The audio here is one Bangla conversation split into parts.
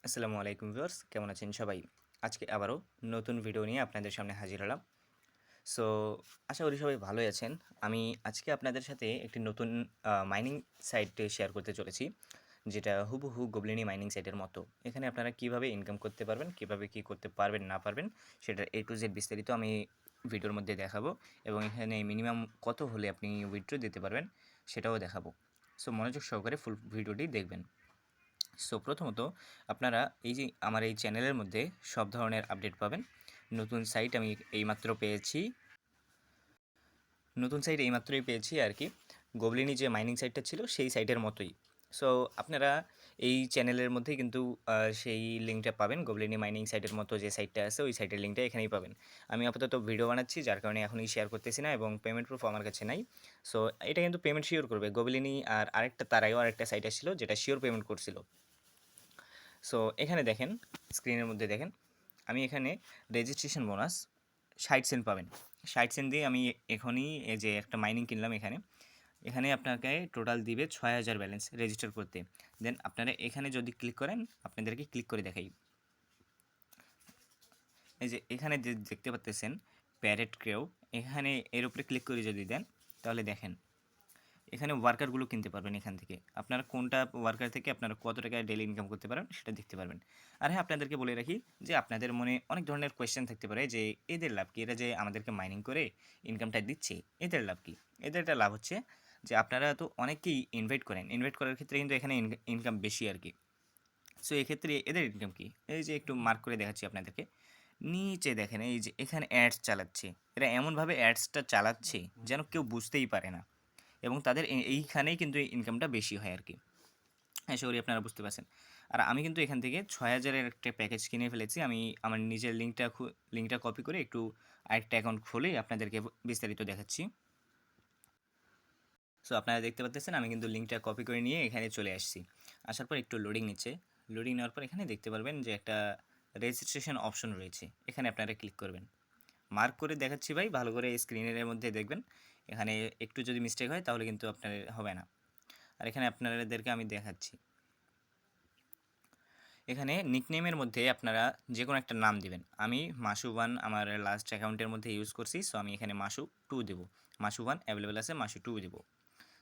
আসসালামু আলাইকুম ভিউয়ার্স, কেমন আছেন সবাই? আজকে আবারও নতুন ভিডিও নিয়ে আপনাদের সামনে হাজির হলাম। সো আশা করি সবাই ভালোই আছেন। আমি আজকে আপনাদের সাথে একটি নতুন মাইনিং সাইট শেয়ার করতে চলেছি, যেটা হুবহু গবলিনী মাইনিং সাইটের মতো। এখানে আপনারা কিভাবে ইনকাম করতে পারবেন, কিভাবে কি করতে পারবেন না পারবেন, সেটার A to Z বিস্তারিত আমি ভিডিওর মধ্যে দেখাবো এবং এখানে মিনিমাম কত হলে আপনি উইথড্র দিতে পারবেন সেটাও দেখাবো। সো মনোযোগ সহকারে ফুল ভিডিওটি দেখবেন। সো প্রথমত আপনারা এই যে আমার এই চ্যানেলের মধ্যে সব ধরনের আপডেট পাবেন। নতুন সাইট আমি এইমাত্র পেয়েছি নতুন সাইট এইমাত্রই পেয়েছি আর কি। গবলিনী যে মাইনিং সাইটটা ছিল সেই সাইটের মতোই। সো আপনারা এই চ্যানেলের মধ্যেই কিন্তু সেই লিঙ্কটা পাবেন। গবলিনী মাইনিং সাইটের মতো যে সাইটটা আছে ওই সাইটের লিঙ্কটা এখানেই পাবেন। আমি আপাতত ভিডিও বানাচ্ছি, যার কারণে এখনই শেয়ার করতেছি না এবং পেমেন্ট প্রুফ আমার কাছে নাই। সো এটা কিন্তু পেমেন্ট শিওর করবে গবলিনী, আর আরেকটা তার আগেও আরেকটা সাইট ছিল যেটা শিওর পেমেন্ট করছিল। সো এখানে দেখেন, স্ক্রিনের মধ্যে দেখেন, আমি এখানে রেজিস্ট্রেশন বোনাস 60 সেন্ট পাবেন। 60 সেন্ট দিয়ে আমি এখনই এই যে একটা মাইনিং কিনলাম। এখানে এখানে আপনাকে টোটাল দিবে 6000 ব্যালেন্স রেজিস্টার করতে। দেন আপনারা এখানে যদি ক্লিক করেন, আপনাদেরকে ক্লিক করে দেখাই। এই যে এখানে যে দেখতে পাচ্ছেন প্যারেট ক্রেও, এখানে এর উপরে ক্লিক করে যদি দেন তাহলে দেখেন এখানে ওয়ার্কারগুলো কিনতে পারবেন। এখান থেকে আপনারা কোনটা ওয়ার্কার থেকে আপনারা কত টাকা ডেলি ইনকাম করতে পারেন সেটা দেখতে পারবেন। আর হ্যাঁ, আপনাদেরকে বলে রাখি যে আপনাদের মনে অনেক ধরনের কোয়েশ্চেন থাকতে পারে যে এদের লাভ কী, এরা যে আমাদেরকে মাইনিং করে ইনকামটা দিচ্ছে এদের লাভ কী। এদের একটা লাভ হচ্ছে যে আপনারা তো অনেকেই ইনভাইট করেন, ইনভাইট করার ক্ষেত্রে কিন্তু এখানে ইনকাম বেশি আর কি। সো এক্ষেত্রে এদের ইনকাম কী, এই যে একটু মার্ক করে দেখাচ্ছি আপনাদেরকে। নিচে দেখেন এই যে এখানে অ্যাডস চালাচ্ছে, এরা এমনভাবে অ্যাডসটা চালাচ্ছে যেন কেউ বুঝতেই পারে না, এবং তাদের এইখানেই কিন্তু ইনকামটা বেশি হয় আর কি। আশা করি আপনারা বুঝতে পারছেন। আর আমি কিন্তু এখান থেকে 6000-এর একটা প্যাকেজ কিনে ফেলেছি। আমি আমার নিজের লিঙ্কটা কপি করে একটু আরেকটা অ্যাকাউন্ট খুলে আপনাদেরকে বিস্তারিত দেখাচ্ছি। সো আপনারা দেখতে পাচ্ছেন আমি কিন্তু লিঙ্কটা কপি করে নিয়ে এখানে চলে আসছি। আসার পর একটু লোডিং নিচ্ছে। লোডিং নেওয়ার পর এখানে দেখতে পারবেন যে একটা রেজিস্ট্রেশন অপশন রয়েছে, এখানে আপনারা ক্লিক করবেন। মার্ক করে দেখাচ্ছি ভাই, ভালো করে স্ক্রিনের মধ্যে দেখবেন। এখানে একটু যদি মিস্টেক হয় তাহলে কিন্তু আপনার হবে না। আর এখানে আপনাদেরকে আমি দেখাচ্ছি, এখানে নিকনেমের মধ্যে আপনারা যে কোনো একটা নাম দিবেন। আমি মাসু1 আমার লাস্ট অ্যাকাউন্টের মধ্যে ইউজ করছি, সো আমি এখানে মাসু2 দেবো। মাসু1 অ্যাভেলেবেল আছে, মাসু2 দেবো।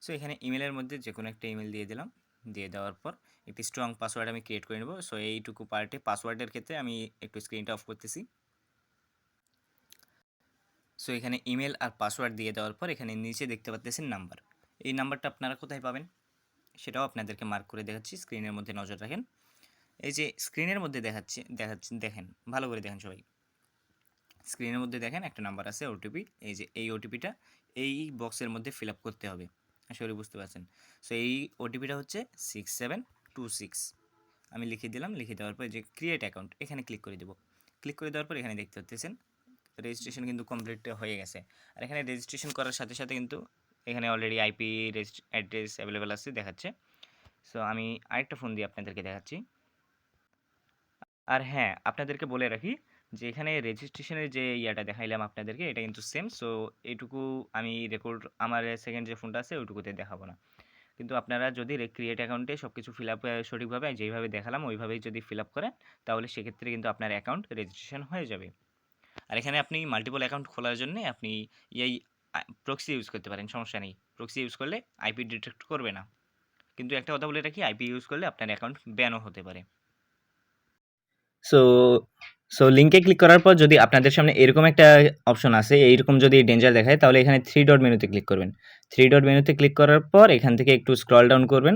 সো এখানে ইমেলের মধ্যে যে কোনো একটা ইমেল দিয়ে দিলাম। দিয়ে দেওয়ার পর একটি স্ট্রং পাসওয়ার্ড আমি ক্রিয়েট করে নেব। সো এইটুকু পার্টে পাসওয়ার্ডের ক্ষেত্রে আমি একটু স্ক্রিনটা অফ করতেছি। সো এখানে ইমেল আর পাসওয়ার্ড দিয়ে দেওয়ার পর এখানে নিচে দেখতে পাচ্ছেন নাম্বার। এই নাম্বারটা আপনারা কোথায় পাবেন সেটাও আপনাদেরকে মার্ক করে দেখাচ্ছি, স্ক্রিনের মধ্যে নজর রাখেন। এই যে স্ক্রিনের মধ্যে দেখাচ্ছি দেখেন, ভালো করে দেখেন সবাই। স্ক্রিনের মধ্যে দেখেন একটা নাম্বার আছে ওটিপি, এই যে এই ওটিপিটা এই বক্সের মধ্যে ফিল আপ করতে হবে। আশা করি বুঝতে পারছেন। সো এই ওটিপিটা হচ্ছে 6726। আমি লিখে দিলাম। লিখে দেওয়ার পর যে ক্রিয়েট অ্যাকাউন্ট এখানে ক্লিক করে দেবো। ক্লিক করে দেওয়ার পর এখানে দেখতে পাচ্ছেন রেজিস্ট্রেশন কিন্তু কমপ্লিট হয়ে গেছে। আর এখানে রেজিস্ট্রেশন করার সাথে সাথে কিন্তু এখানে অলরেডি আইপি অ্যাড্রেস অ্যাভেলেবেল আছে দেখাচ্ছে। সো আমি আরেকটা ফোন দিয়ে আপনাদেরকে দেখাচ্ছি। আর হ্যাঁ, আপনাদেরকে বলে রাখি যে এখানে রেজিস্ট্রেশনের যে ইয়াটা দেখাইলাম আপনাদেরকে, এটা কিন্তু সেম। সো এইটুকু আমি রেকর্ড আমার সেকেন্ড যে ফোনটা আছে ওইটুকুতে দেখাবো না। কিন্তু আপনারা যদি ক্রিয়েট অ্যাকাউন্টে সব কিছু ফিল আপ সঠিকভাবে যেইভাবে দেখালাম ওইভাবেই যদি ফিল আপ করেন তাহলে সেক্ষেত্রে কিন্তু আপনার অ্যাকাউন্ট রেজিস্ট্রেশন হয়ে যাবে। আর এখানে আপনি মাল্টিপল অ্যাকাউন্ট খোলার জন্য আপনি এই প্রক্সি ইউজ করতে পারেন, সমস্যা নেই। প্রক্সি ইউজ করলে আইপি ডিটেক্ট করবে না। কিন্তু একটা কথা বলে রাখি, আইপি ইউজ করলে আপনার অ্যাকাউন্ট ব্যানও হতে পারে। সো সো লিঙ্কে ক্লিক করার পর যদি আপনাদের সামনে এরকম একটা অপশন আসে, এইরকম যদি ডেঞ্জার দেখায় তাহলে এখানে 3 ডট মেনুতে ক্লিক করবেন। 3 ডট মেনুতে ক্লিক করার পর এখান থেকে একটু স্ক্রল ডাউন করবেন।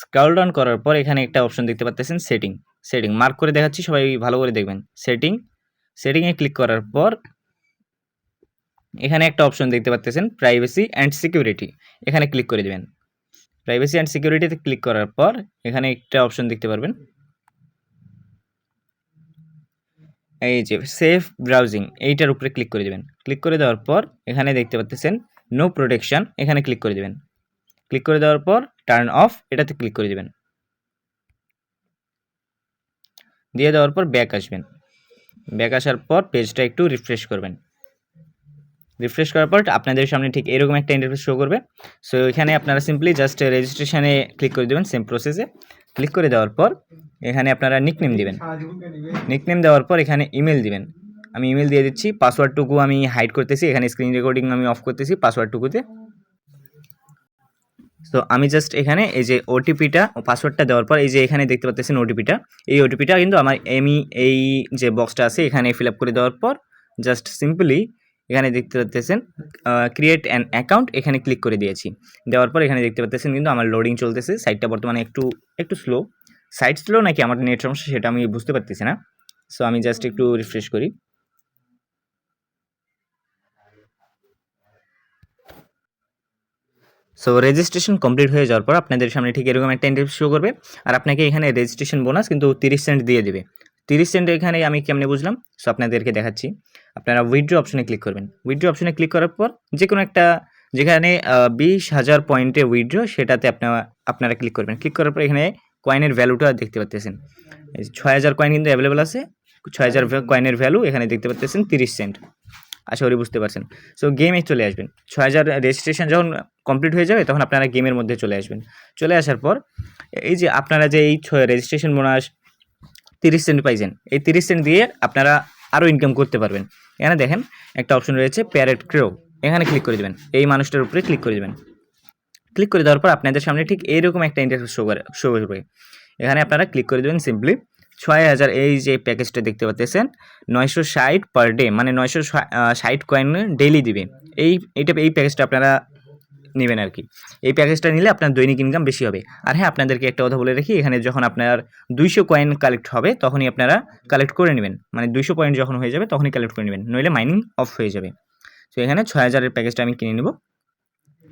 স্ক্রল ডাউন করার পর এখানে একটা অপশন দেখতে পাচ্ছেন সেটিং মার্ক করে দেখাচ্ছি, সবাই ভালো করে দেখবেন। সেটিংয়ে ক্লিক করার পর এখানে একটা অপশন দেখতে পাচ্ছেন প্রাইভেসি অ্যান্ড সিকিউরিটি, এখানে ক্লিক করে দেবেন। প্রাইভেসি অ্যান্ড সিকিউরিটিতে ক্লিক করার পর এখানে একটা অপশন দেখতে পারবেন, এই যে সেফ ব্রাউজিং, এইটার উপরে ক্লিক করে দেবেন। ক্লিক করে দেওয়ার পর এখানে দেখতে পাচ্ছেন নো প্রোটেকশন, এখানে ক্লিক করে দেবেন। ক্লিক করে দেওয়ার পর টার্ন অফ, এটাতে ক্লিক করে দেবেন। দিয়ে দেওয়ার পর ব্যাক আসবেন। ব্যাক আসার পর পেজটা একটু রিফ্রেশ করবেন। রিফ্রেশ করার পর আপনাদের সামনে ঠিক এরকম একটা ইন্টারফেস শো করবে। সো এখানে আপনারা সিম্পলি জাস্ট রেজিস্ট্রেশনে ক্লিক করে দেবেন, সেম প্রসেসে। ক্লিক করে দেওয়ার পর এখানে আপনারা নিকনেম দিবেন। নিকনেম দেওয়ার পর এখানে ইমেল দিবেন। আমি ইমেল দিয়ে দিচ্ছি। পাসওয়ার্ডটুকু আমি হাইড করতেছি, এখানে স্ক্রিন রেকর্ডিং আমি অফ করতেছি পাসওয়ার্ডটুকুতে। তো আমি জাস্ট এখানে এই যে ওটিপিটা পাসওয়ার্ডটা দেওয়ার পর এই যে এখানে দেখতে পাচ্ছেন ওটিপিটা, এই ওটিপিটা কিন্তু আমি এই যে বক্সটা আছে এখানে ফিল আপ করে দেওয়ার পর জাস্ট সিম্পলি এখানে দেখতে পাচ্ছেন ক্রিয়েট অ্যান অ্যাকাউন্ট, এখানে ক্লিক করে দিয়েছি। দেওয়ার পর এখানে দেখতে পাচ্ছেন কিন্তু আমার লোডিং চলতেছে। সাইটটা বর্তমানে একটু স্লো। সাইট স্লো নাকি আমার নেট সমস্যা সেটা আমি বুঝতে পারতেছি না। সো আমি জাস্ট একটু রিফ্রেশ করি। সো রেজিস্ট্রেশন কমপ্লিট হয়ে যাওয়ার পর আপনাদের সামনে ঠিক এরকম একটা ইন্টারফেস শো করবে, আর আপনাকে এখানে রেজিস্ট্রেশন বোনাস কিন্তু 30 সেন্ট দিয়ে দেবে। 30 সেন্ট এখানে আমি কেমনে বুঝলাম, সো আপনাদেরকে দেখাচ্ছি। আপনারা উইথড্র অপশনে ক্লিক করবেন। উইথড্র অপশনে ক্লিক করার পর যে কোনো একটা যেখানে 20,000 পয়েন্টে উইথড্র সেটাতে আপনারা ক্লিক করবেন। ক্লিক করার পর এখানে কয়েনের ভ্যালুটা দেখতে পাচ্ছেন, 6,000 কয়েন কিন্তু অ্যাভেলেবল আছে। 6,000 কয়েনের ভ্যালু এখানে দেখতে পাচ্ছেন 30 সেন্ট। আশা করি বুঝতে পারছেন। সো গেমে চলে আসবেন। 6,000 রেজিস্ট্রেশন যখন কমপ্লিট হয়ে যাবে তখন আপনারা গেমের মধ্যে চলে আসবেন। চলে আসার পর এই যে আপনারা যে এই রেজিস্ট্রেশন বোনাস 30 সেন্ট পাইছেন, এই 30 সেন্ট দিয়ে আপনারা আরও ইনকাম করতে পারবেন। এখানে দেখেন একটা অপশন রয়েছে প্যারেট ক্রেও, এখানে ক্লিক করে দেবেন। এই মানুষটার উপরে ক্লিক করে দেবেন। ক্লিক করে দেওয়ার পর আপনাদের সামনে ঠিক এইরকম একটা ইন্টারফেস শো করবে। এখানে আপনারা ক্লিক করে দেবেন সিম্পলি 6,000 এই যে প্যাকেজটা দেখতে পাচ্ছেন 960 পার ডে, মানে 960 কয়েন ডেইলি দিবে। এই প্যাকেজটা আপনারা নেবেন আর কি। এই প্যাকেজটা নিলে আপনার দৈনিক ইনকাম বেশি হবে। আর হ্যাঁ, আপনাদেরকে একটা কথা বলে রাখি, এখানে যখন আপনার 200 কয়েন কালেক্ট হবে তখনই আপনারা কালেক্ট করে নেবেন, মানে 200 পয়েন্ট যখন হয়ে যাবে তখনই কালেক্ট করে নেবেন, নইলে মাইনিং অফ হয়ে যাবে। তো এখানে 6,000-এর প্যাকেজটা আমি কিনে নেব।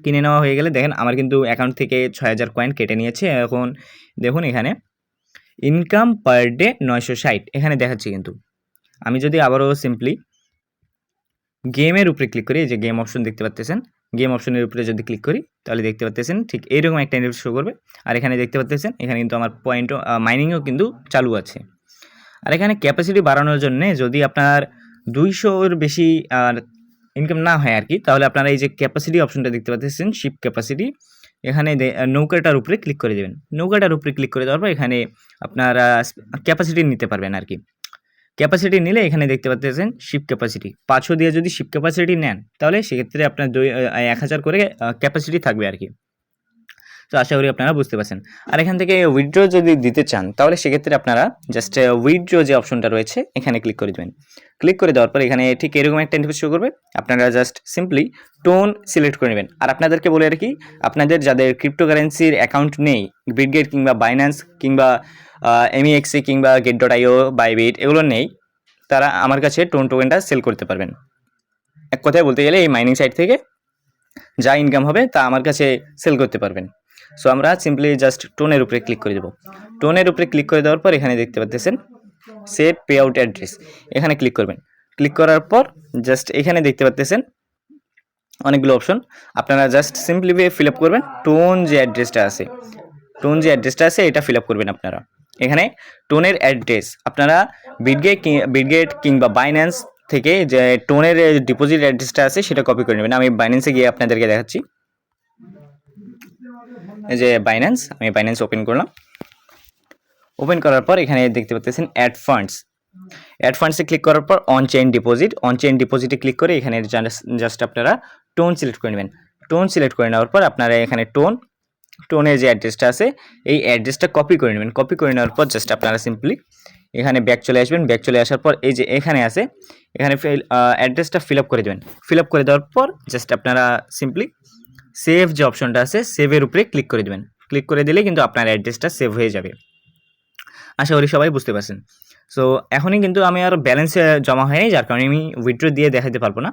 কিনে নেওয়া হয়ে গেলে দেখেন আমার কিন্তু অ্যাকাউন্ট থেকে 6,000 কয়েন কেটে নিয়েছে। এখন দেখুন এখানে ইনকাম পার ডে 960 এখানে দেখাচ্ছি। কিন্তু আমি যদি আবারও সিম্পলি গেমের উপরে ক্লিক করি, এই যে গেম অপশন দেখতে পাচ্ছেন, গেম অপশনের উপরে যদি ক্লিক করি তাহলে দেখতে পাচ্ছেন ঠিক এইরকম একটা ইন্টারফেস শো করবে। আর এখানে দেখতে পাচ্ছেন এখানে কিন্তু আমার পয়েন্টও মাইনিংও কিন্তু চালু আছে। আর এখানে ক্যাপাসিটি বাড়ানোর জন্য যদি আপনার 200-এর বেশি আর ইনকাম না হয় আর কি, তাহলে আপনারা এই যে ক্যাপাসিটি অপশনটা দেখতে পাচ্ছেন শিপ ক্যাপাসিটি, এখানে নৌকাটার উপরে ক্লিক করে দেবেন। নৌকাটার উপরে ক্লিক করে দেওয়ার পর এখানে আপনারা ক্যাপাসিটি নিতে পারবেন আর কি। ক্যাপাসিটি নিলে এখানে দেখতে পাচ্ছেন শিপ ক্যাপাসিটি 500 দিয়ে যদি শিপ ক্যাপাসিটি নেন তাহলে সেক্ষেত্রে আপনার 1,000 করে ক্যাপাসিটি থাকবে আর কি। তো আশা করি আপনারা বুঝতে পারছেন। আর এখান থেকে উইথড্র যদি দিতে চান তাহলে সেক্ষেত্রে আপনারা জাস্ট উইথড্র যে অপশনটা রয়েছে এখানে ক্লিক করে দেবেন। ক্লিক করে দেওয়ার পর এখানে ঠিক এরকম একটা ইন্টারফেস শো করবে। আপনারা জাস্ট সিম্পলি টোন সিলেক্ট করে নেবেন। আর আপনাদেরকে বলে রাখি, আপনাদের যাদের ক্রিপ্টোকারেন্সির অ্যাকাউন্ট নেই, বিটগেট কিংবা বাইন্যান্স কিংবা MEXC কিংবা get.io বাইবিট এগুলো নেই, তারা আমার কাছে টোন টোকেনটা সেল করতে পারবেন। এক কথায় বলতে গেলে এই মাইনিং সাইট থেকে যা ইনকাম হবে তা আমার কাছে সেল করতে পারবেন। সো আমরা সিম্পলি জাস্ট টোনের উপরে ক্লিক করে দেবো। টোনের উপরে ক্লিক করে দেওয়ার পর এখানে দেখতে পাচ্ছেন সেট পে আউট অ্যাড্রেস, এখানে ক্লিক করবেন। ক্লিক করার পর জাস্ট এখানে দেখতে পাচ্ছেন অনেকগুলো অপশন, আপনারা জাস্ট সিম্পলি ফিল আপ করবেন টোন যে অ্যাড্রেসটা আছে এটা ফিল আপ করবেন আপনারা। এখানে টোনের অ্যাড্রেস আপনারা বিটগেট কিংবা বাইন্যান্স থেকে যে টোনের ডিপোজিট অ্যাড্রেসটা আছে সেটা কপি করে নেবেন। আমি বাইন্যান্সে গিয়ে আপনাদেরকে দেখাচ্ছি। এই যে আমি বাইন্যান্স ওপেন করলাম। ওপেন করার পর এখানে দেখতে পাচ্ছেন অ্যাড ফান্ডসে ক্লিক করার পর অন চেইন ডিপোজিটে ক্লিক করে এখানে জাস্ট আপনারা টোন সিলেক্ট করে নেবেন। টোন সিলেক্ট করে নেওয়ার পর আপনারা এখানে টোনের যে অ্যাড্রেসটা আছে এই অ্যাড্রেসটা কপি করে নেবেন। কপি করে নেওয়ার পর জাস্ট আপনারা সিম্পলি এখানে ব্যাক চলে আসবেন। ব্যাক চলে আসার পর এই যে এখানে আছে, এখানে অ্যাড্রেসটা ফিল আপ করে দেবেন। ফিল আপ করে দেওয়ার পর জাস্ট আপনারা সিম্পলি সেভ যে অপশনটা আছে সেভের উপরে ক্লিক করে দেবেন। ক্লিক করে দিলে কিন্তু আপনার অ্যাড্রেসটা সেভ হয়ে যাবে। আশা করি সবাই বুঝতে পারছেন। সো এখনই কিন্তু আমি আর ব্যালেন্স জমা হয়নি, যার কারণে আমি উইথড্র দিয়ে দেখাতে পারবো না।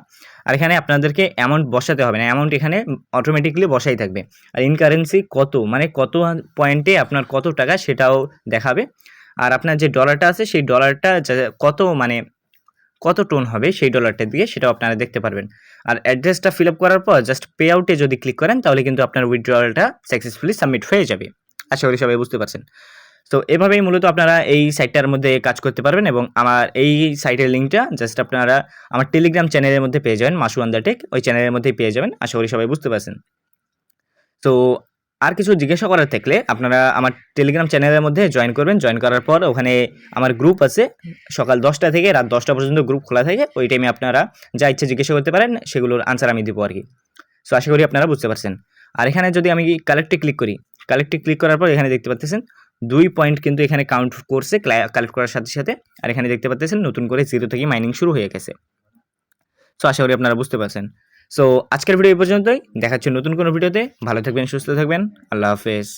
আর এখানে আপনাদেরকে অ্যামাউন্ট বসাতে হবে না, অ্যামাউন্ট এখানে অটোমেটিকলি বসাই থাকবে। আর ইন কারেন্সি কত, মানে কত পয়েন্টে আপনার কত টাকা সেটাও দেখাবে। আর আপনার যে ডলারটা আছে সেই ডলারটা কত টোন হবে সেই ডলারটা দিয়ে সেটাও আপনারা দেখতে পারবেন। আর অ্যাড্রেসটা ফিল আপ করার পর জাস্ট পে আউটে যদি ক্লিক করেন তাহলে কিন্তু আপনার উইথড্রয়ালটা সাকসেসফুলি সাবমিট হয়ে যাবে। আশা করি সবাই বুঝতে পারছেন। তো এভাবেই মূলত আপনারা এই সাইটটার মধ্যে কাজ করতে পারবেন। এবং আমার এই সাইটের লিঙ্কটা জাস্ট আপনারা আমার টেলিগ্রাম চ্যানেলের মধ্যে পেয়ে যাবেন, মাসু আন্দার টেক, ওই চ্যানেলের মধ্যেই পেয়ে যাবেন। আশা করি সবাই বুঝতে পারছেন। তো আর কিছু জিজ্ঞাসা করার থাকলে আপনারা আমার টেলিগ্রাম চ্যানেলের মধ্যে জয়েন করবেন। জয়েন করার পর ওখানে আমার গ্রুপ আছে, সকাল 10টা থেকে রাত 10টা পর্যন্ত গ্রুপ খোলা থাকে। ওই টাইমে আপনারা যা ইচ্ছে জিজ্ঞাসা করতে পারেন, সেগুলোর আনসার আমি দিব আর কি। সো আশা করি আপনারা বুঝতে পারছেন। আর এখানে যদি আমি কালেক্টে ক্লিক করি, কালেক্টে ক্লিক করার পর এখানে দেখতে পাচ্ছেন 2 পয়েন্ট কিন্তু এখানে কাউন্ট করছে কালেক্ট করার সাথে সাথে। আর এখানে দেখতে পাচ্ছেন নতুন করে 0 থেকে মাইনিং শুরু হয়ে গেছে। সো আশা করি আপনারা বুঝতে পারছেন। সো আজকের ভিডিও এই পর্যন্তই। দেখা হচ্ছে নতুন কোনো ভিডিওতে। ভালো থাকবেন, সুস্থ থাকবেন। আল্লাহ হাফেজ।